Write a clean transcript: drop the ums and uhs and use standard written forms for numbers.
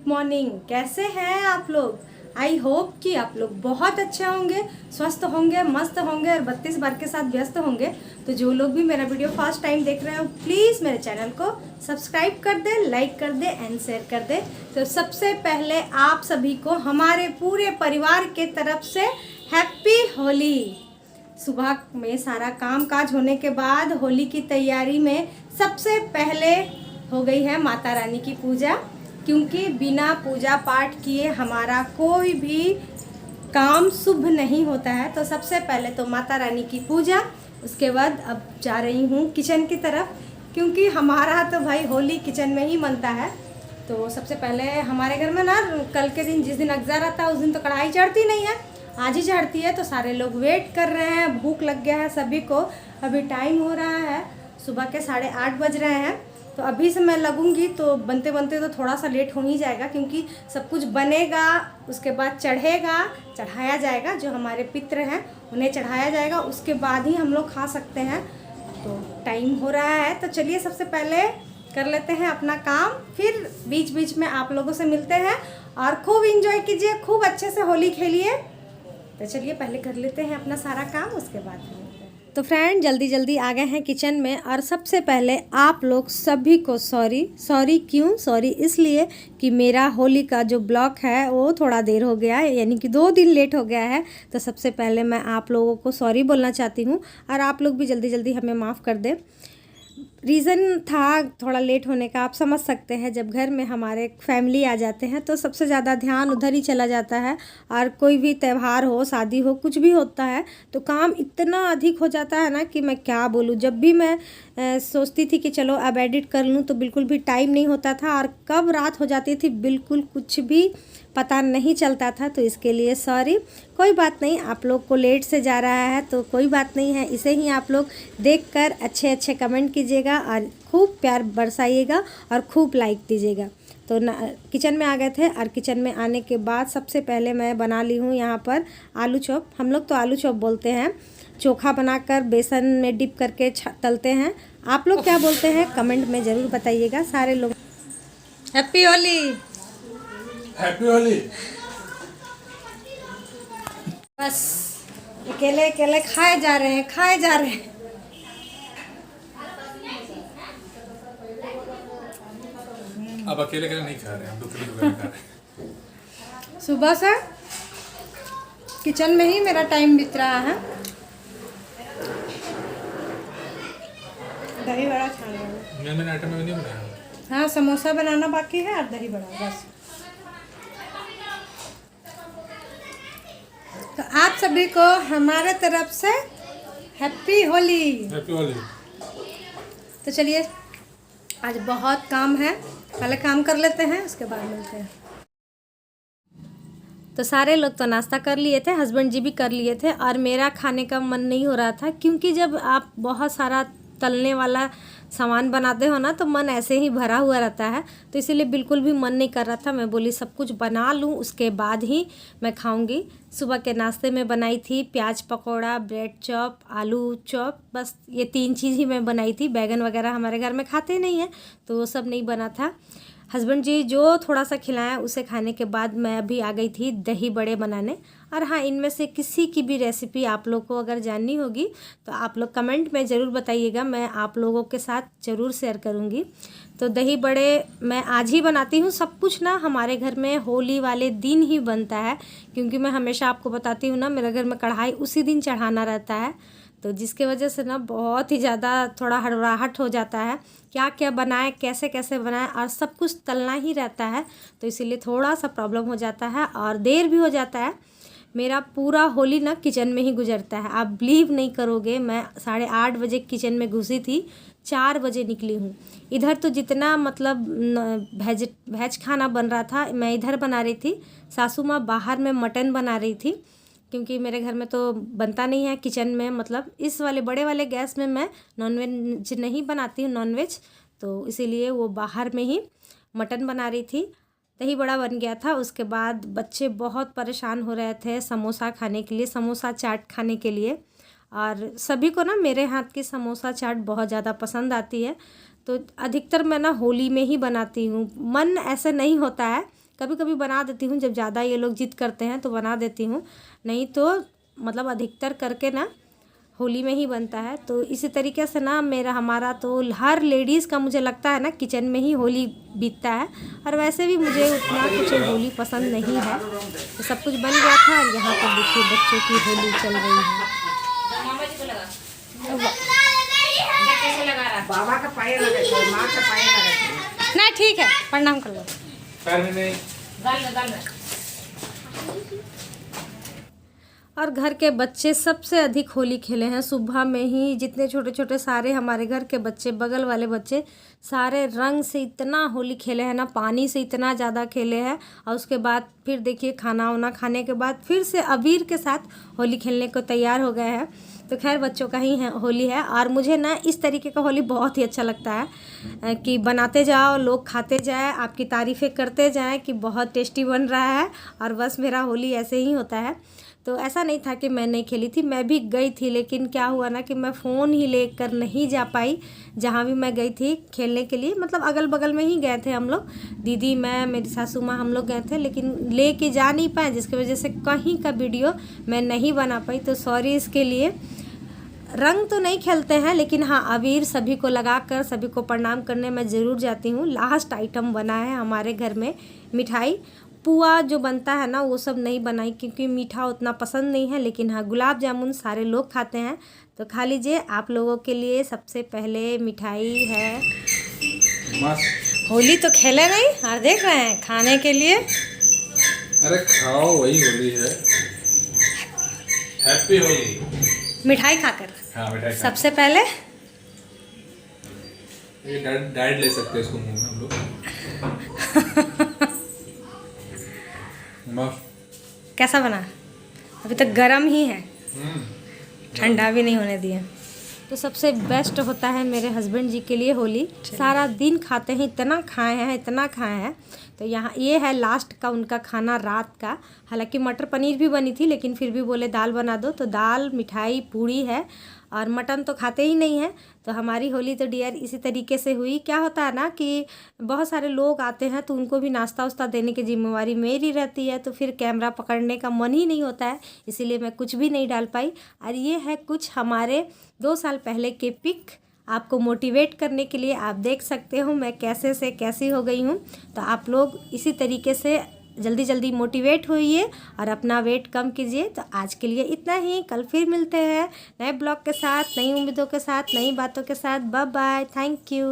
Morning. कैसे हैं आप लोग? आई होप कि आप लोग बहुत अच्छे होंगे, स्वस्थ होंगे, मस्त होंगे और 32 बार के साथ व्यस्त होंगे। तो जो लोग भी मेरा वीडियो फर्स्ट टाइम देख रहे हो, प्लीज़ मेरे चैनल को सब्सक्राइब कर दे, लाइक कर दे एंड शेयर कर दे। तो सबसे पहले आप सभी को हमारे पूरे परिवार के तरफ से हैप्पी होली। सुबह में सारा काम काज होने के बाद होली की तैयारी में सबसे पहले हो गई है माता रानी की पूजा, क्योंकि बिना पूजा पाठ किए हमारा कोई भी काम शुभ नहीं होता है। तो सबसे पहले तो माता रानी की पूजा, उसके बाद अब जा रही हूँ किचन की तरफ, क्योंकि हमारा तो भाई होली किचन में ही बनता है। तो सबसे पहले हमारे घर में ना कल के दिन, जिस दिन अगजा रहता है उस दिन तो कढ़ाई चढ़ती नहीं है, आज ही चढ़ती है। तो सारे लोग वेट कर रहे हैं, भूख लग गया है सभी को। अभी टाइम हो रहा है सुबह के 8:30 बज रहे हैं। तो अभी से मैं लगूंगी तो बनते बनते तो थोड़ा सा लेट हो ही जाएगा, क्योंकि सब कुछ बनेगा, उसके बाद चढ़ेगा, चढ़ाया जाएगा। जो हमारे पितृ हैं उन्हें चढ़ाया जाएगा, उसके बाद ही हम लोग खा सकते हैं। तो टाइम हो रहा है, तो चलिए सबसे पहले कर लेते हैं अपना काम, फिर बीच बीच में आप लोगों से मिलते हैं। और खूब इंजॉय कीजिए, खूब अच्छे से होली खेलिए। तो चलिए पहले कर लेते हैं अपना सारा काम, उसके बाद मिलते हैं। तो फ्रेंड जल्दी जल्दी आ गए हैं किचन में। और सबसे पहले आप लोग सभी को सॉरी क्यों? सॉरी इसलिए कि मेरा होली का जो ब्लॉग है वो थोड़ा देर हो गया है, यानी कि 2 दिन लेट हो गया है। तो सबसे पहले मैं आप लोगों को सॉरी बोलना चाहती हूँ, और आप लोग भी जल्दी जल्दी हमें माफ़ कर दें। रीज़न था थोड़ा लेट होने का, आप समझ सकते हैं। जब घर में हमारे फैमिली आ जाते हैं तो सबसे ज़्यादा ध्यान उधर ही चला जाता है। और कोई भी त्यौहार हो, शादी हो, कुछ भी होता है तो काम इतना अधिक हो जाता है ना कि मैं क्या बोलूँ। जब भी मैं सोचती थी कि चलो अब एडिट कर लूँ तो बिल्कुल भी टाइम नहीं होता था, और कब रात हो जाती थी बिल्कुल कुछ भी पता नहीं चलता था। तो इसके लिए सॉरी। कोई बात नहीं, आप लोग को लेट से जा रहा है तो कोई बात नहीं है। इसे ही आप लोग देखकर अच्छे अच्छे कमेंट कीजिएगा और खूब प्यार बरसाइएगा और खूब लाइक दीजिएगा। तो किचन में आ गए थे, और किचन में आने के बाद सबसे पहले मैं बना ली हूँ यहाँ पर आलू चॉप। हम लोग तो आलू चॉप बोलते हैं। चोखा बनाकर बेसन में डिप करके तलते हैं। आप लोग क्या बोलते हैं कमेंट में ज़रूर बताइएगा। सारे लोग हैप्पी होली, हैप्पी होली। बस अकेले अकेले खाए जा रहे हैं। अब अकेले अकेले नहीं खा रहे हैं, हम लोग खा रहे हैं। सुबह से किचन में ही मेरा टाइम बीत रहा है। दही बड़ा खा रहा हूँ। मैंने आइटम में नहीं बनाया। हाँ, समोसा बनाना बाकी है और दही बड़ा, बस। तो आप सभी को हमारे तरफ से हैप्पी होली। हैप्पी होली। तो चलिए आज बहुत काम है, पहले काम कर लेते हैं, उसके बाद मिलते हैं। तो सारे लोग तो नाश्ता कर लिए थे, हस्बैंड जी भी कर लिए थे, और मेरा खाने का मन नहीं हो रहा था, क्योंकि जब आप बहुत सारा तलने वाला सामान बनाते हो ना तो मन ऐसे ही भरा हुआ रहता है। तो इसीलिए बिल्कुल भी मन नहीं कर रहा था। मैं बोली सब कुछ बना लूँ, उसके बाद ही मैं खाऊंगी। सुबह के नाश्ते में बनाई थी प्याज पकौड़ा, ब्रेड चॉप, आलू चॉप, बस ये 3 चीज़ ही मैं बनाई थी। बैगन वगैरह हमारे घर में खाते नहीं हैं तो वो सब नहीं बना था। हस्बैंड जी जो थोड़ा सा खिलाया उसे खाने के बाद मैं अभी आ गई थी दही बड़े बनाने। और हाँ, इनमें से किसी की भी रेसिपी आप लोग को अगर जाननी होगी तो आप लोग कमेंट में ज़रूर बताइएगा, मैं आप लोगों के साथ ज़रूर शेयर करूँगी। तो दही बड़े मैं आज ही बनाती हूँ। सब कुछ ना हमारे घर में होली वाले दिन ही बनता है, क्योंकि मैं हमेशा आपको बताती हूँ ना, मेरे घर में कढ़ाई उसी दिन चढ़ाना रहता है। तो जिसके वजह से ना बहुत ही ज़्यादा थोड़ा हड़बड़ाहट हो जाता है, क्या क्या बनाए, कैसे कैसे बनाए, और सब कुछ तलना ही रहता है। तो इसीलिए थोड़ा सा प्रॉब्लम हो जाता है और देर भी हो जाता है। मेरा पूरा होली ना किचन में ही गुजरता है। आप बिलीव नहीं करोगे, मैं 8:30 बजे किचन में घुसी थी, 4 बजे निकली हूँ। इधर तो जितना मतलब वेज खाना बन रहा था मैं इधर बना रही थी। सासू माँ बाहर में मटन बना रही थी, क्योंकि मेरे घर में तो बनता नहीं है किचन में, मतलब इस वाले बड़े वाले गैस में मैं नॉनवेज नहीं बनाती हूँ, नॉनवेज। तो इसीलिए वो बाहर में ही मटन बना रही थी। दही बड़ा बन गया था। उसके बाद बच्चे बहुत परेशान हो रहे थे समोसा खाने के लिए, समोसा चाट खाने के लिए। और सभी को ना मेरे हाथ की समोसा चाट बहुत ज़्यादा पसंद आती है। तो अधिकतर मैं ना होली में ही बनाती हूँ। मन ऐसे नहीं होता है कभी कभी बना देती हूँ, जब ज़्यादा ये लोग जिद करते हैं तो बना देती हूँ, नहीं तो मतलब अधिकतर करके ना होली में ही बनता है। तो इसी तरीके से ना हमारा तो हर लेडीज़ का मुझे लगता है ना किचन में ही होली बीतता है। और वैसे भी मुझे उतना कुछ होली पसंद नहीं है, तो सब कुछ बन गया था और यहाँ पर देखिए बच्चों की होली चल रही है। बाबा का पाए लगा, माँ का पाए लगा। नहीं ठीक है, प्रणाम कर लो। पैर में नहीं। और घर के बच्चे सबसे अधिक होली खेले हैं सुबह में ही। जितने छोटे छोटे सारे हमारे घर के बच्चे, बगल वाले बच्चे, सारे रंग से इतना होली खेले हैं ना, पानी से इतना ज़्यादा खेले हैं। और उसके बाद फिर देखिए खाना वाना खाने के बाद फिर से अबीर के साथ होली खेलने को तैयार हो गए हैं। तो खैर बच्चों का ही है होली है। और मुझे ना इस तरीके का होली बहुत ही अच्छा लगता है कि बनाते जाओ, लोग खाते जाए, आपकी तारीफ़ें करते जाएं कि बहुत टेस्टी बन रहा है। और बस मेरा होली ऐसे ही होता है। तो ऐसा नहीं था कि मैं नहीं खेली थी, मैं भी गई थी, लेकिन क्या हुआ ना कि मैं फ़ोन ही लेकर नहीं जा पाई जहाँ भी मैं गई थी खेलने के लिए। मतलब अगल बगल में ही गए थे हम लोग, दीदी, मैं, मेरी सासू माँ, हम लोग गए थे, लेकिन लेके जा नहीं पाए, जिसकी वजह से कहीं का वीडियो मैं नहीं बना पाई। तो सॉरी इसके लिए। रंग तो नहीं खेलते हैं, लेकिन हाँ अबीर सभी को लगाकर सभी को प्रणाम करने मैं ज़रूर जाती हूँ। लास्ट आइटम बना है हमारे घर में मिठाई, पुआ जो बनता है ना वो सब नहीं बनाई, क्योंकि मीठा उतना पसंद नहीं है। लेकिन हाँ गुलाब जामुन सारे लोग खाते हैं, तो खा लीजिए। आप लोगों के लिए सबसे पहले मिठाई है। होली तो खेले नहीं और देख रहे हैं खाने के लिए। अरे खाओ, वही होली है। हैप्पी होली। मिठाई खाकर। हाँ मिठाई खा। सबसे पहले ये डाइट ले सकते हैं इसको मुंह में हम लोग। कैसा बना? अभी तक गरम ही है, ठंडा भी नहीं होने दिया। तो सबसे बेस्ट होता है मेरे हस्बैंड जी के लिए होली। सारा दिन खाते हैं, इतना खाए हैं, इतना खाए हैं। तो यहाँ ये है लास्ट का उनका खाना रात का। हालांकि मटर पनीर भी बनी थी, लेकिन फिर भी बोले दाल बना दो, तो दाल, मिठाई, पूड़ी है। और मटन तो खाते ही नहीं हैं। तो हमारी होली तो डियर इसी तरीके से हुई। क्या होता है ना कि बहुत सारे लोग आते हैं, तो उनको भी नाश्ता वास्ता देने की जिम्मेवारी मेरी रहती है, तो फिर कैमरा पकड़ने का मन ही नहीं होता है, इसीलिए मैं कुछ भी नहीं डाल पाई। और ये है कुछ हमारे 2 साल पहले के पिक, आपको मोटिवेट करने के लिए। आप देख सकते हो मैं कैसे से कैसी हो गई हूँ। तो आप लोग इसी तरीके से जल्दी जल्दी मोटिवेट होइए और अपना वेट कम कीजिए। तो आज के लिए इतना ही, कल फिर मिलते हैं नए ब्लॉग के साथ, नई उम्मीदों के साथ, नई बातों के साथ। Bye bye, thank you.